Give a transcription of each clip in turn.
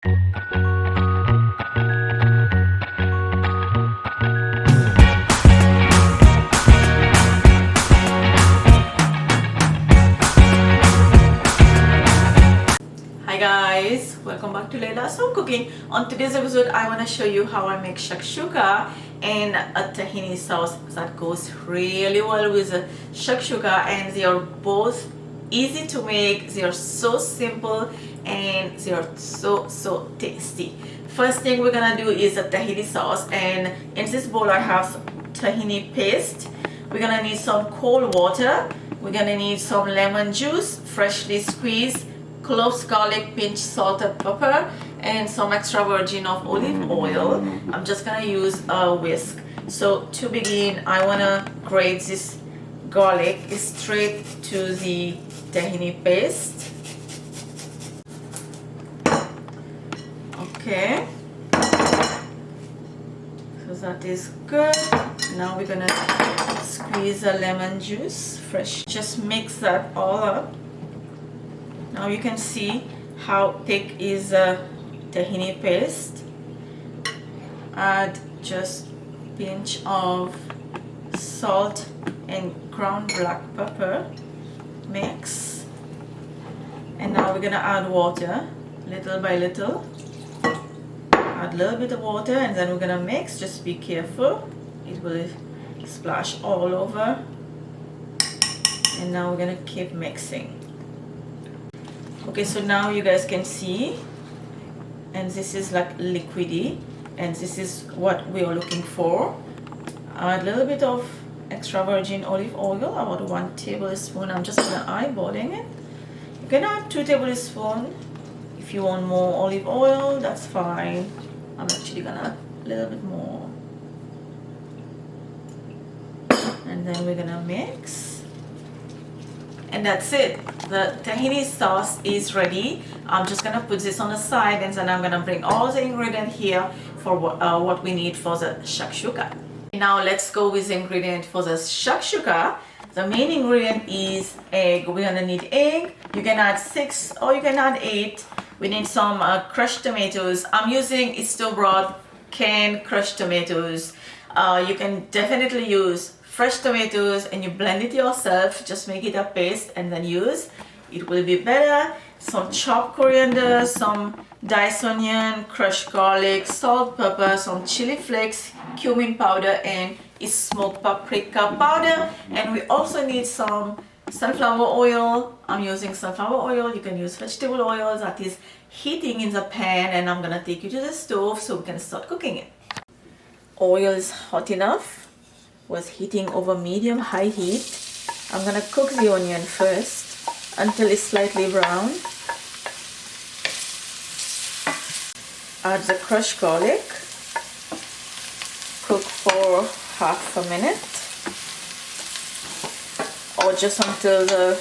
Hi guys, welcome back to Laila's Home Cooking. On today's episode I want to show you how I make shakshuka and a tahini sauce that goes really well with the shakshuka, and they are both easy to make. They are so simple and they are so tasty. First thing we're gonna do is a tahini sauce, and in this bowl I have tahini paste. We're gonna need some cold water. We're gonna need some lemon juice, freshly squeezed, cloves, garlic, pinch, salt and pepper, and some extra virgin of olive oil. I'm just gonna use a whisk. So to begin, I wanna grate this garlic straight to the tahini paste. Okay, so that is good. Now we're gonna squeeze a lemon juice, fresh. Just mix that all up. Now you can see how thick is the tahini paste. Add just a pinch of salt and ground black pepper. Mix. And now we're gonna add water little by little. Add a little bit of water and then we're gonna mix. Just be careful, it will splash all over. And now we're gonna keep mixing. Okay, so now you guys can see, and this is like liquidy, and this is what we are looking for. Add a little bit of extra virgin olive oil, about 1 tablespoon. I'm just gonna eyeballing it. You can add 2 tablespoons if you want more olive oil, that's fine. I'm actually gonna add a little bit more, and then we're gonna mix. And that's it. The tahini sauce is ready. I'm just gonna put this on the side, and then I'm gonna bring all the ingredients here for what we need for the shakshuka. Now let's go with the ingredient for the shakshuka. The main ingredient is egg. We're gonna need egg. You can add 6 or you can add 8. We need some crushed tomatoes. I'm using store-bought canned crushed tomatoes. You can definitely use fresh tomatoes and you blend it yourself. Just make it a paste and then use. It will be better. Some chopped coriander, some diced onion, crushed garlic, salt, pepper, some chili flakes, cumin powder, and smoked paprika powder. And we also need some sunflower oil. I'm using sunflower oil. You can use vegetable oil that is heating in the pan, and I'm gonna take you to the stove so we can start cooking it. Oil is hot enough. Was heating over medium-high heat. I'm gonna cook the onion first until it's slightly brown. Add the crushed garlic. Cook for half a minute, or just until the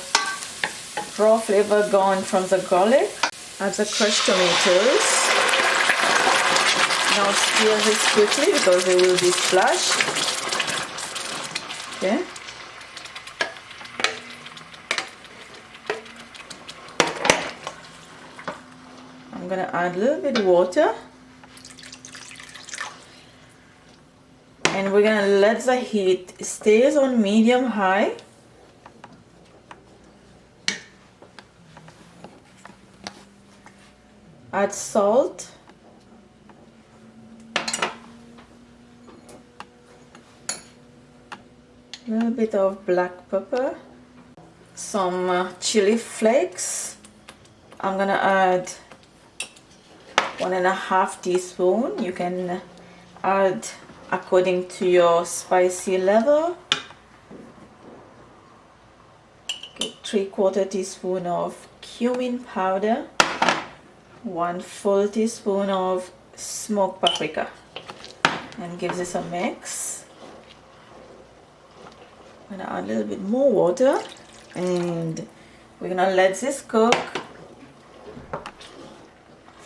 raw flavor gone from the garlic. Add the crushed tomatoes. Now stir this quickly because they will be splashed. Okay. I'm gonna add a little bit of water, and we're gonna let the heat stays on medium-high. Add salt. A little bit of black pepper, some chili flakes. I'm gonna add 1.5 teaspoons. You can add according to your spicy level. Okay, 3/4 teaspoon of cumin powder, 1 full teaspoon of smoked paprika, and give this a mix. I'm gonna add a little bit more water, and we're gonna let this cook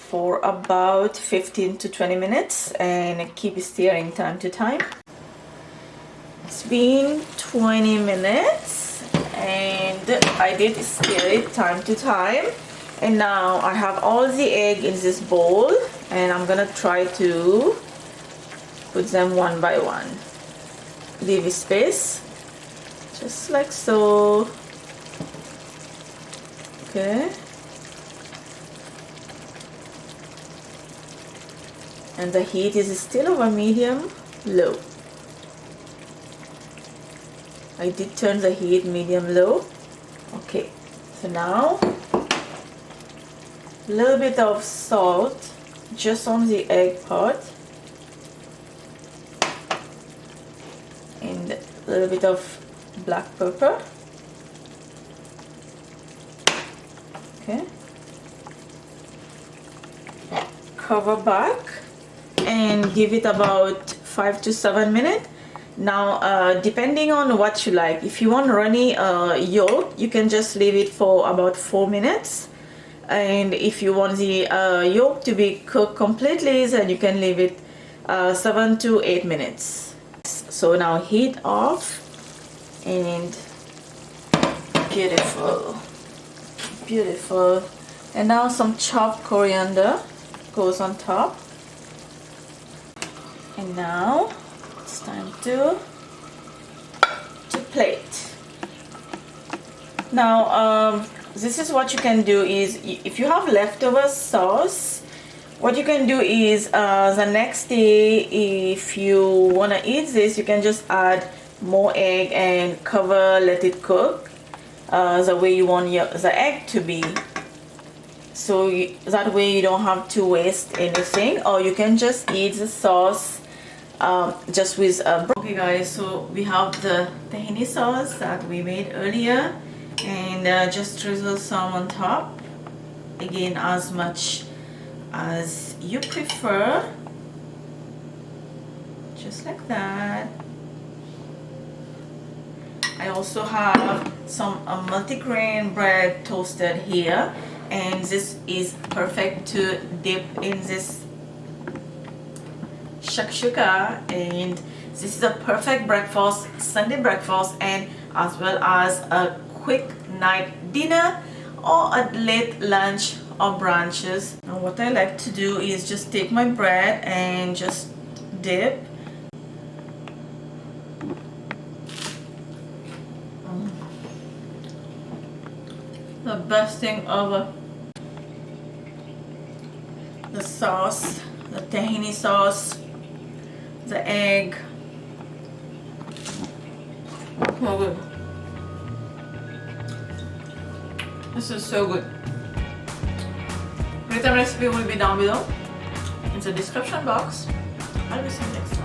for about 15 to 20 minutes and keep stirring time to time. It's been 20 minutes and I did stir it time to time, And now I have all the egg in this bowl, and I'm gonna try to put them one by one. Leave a space, just like so. Okay. And the heat is still over medium low. I did turn the heat medium low. Okay, so now a little bit of salt just on the egg part, and a little bit of black pepper. Okay, cover back and give it about 5 to 7 minutes. Now depending on what you like, if you want runny yolk, you can just leave it for about 4 minutes. And if you want the yolk to be cooked completely, then you can leave it 7 to 8 minutes. So now heat off, and beautiful, beautiful. And now some chopped coriander goes on top. And now it's time to plate. Now this is what you can do is, if you have leftover sauce, what you can do is the next day, if you want to eat this, you can just add more egg and cover, let it cook the way you want the egg to be. So that way you don't have to waste anything, or you can just eat the sauce just with okay guys, so we have the tahini sauce that we made earlier, and just drizzle some on top, again as much as you prefer, just like that. I also have some multigrain bread toasted here, and this is perfect to dip in this shakshuka, and this is a perfect breakfast, Sunday breakfast, and as well as a quick night dinner or a late lunch or brunches. Now what I like to do is just take my bread and just dip. The best thing ever. The sauce, the tahini sauce, the egg. So good. This is so good. Written recipe will be down below in the description box. I'll be seeing you next time.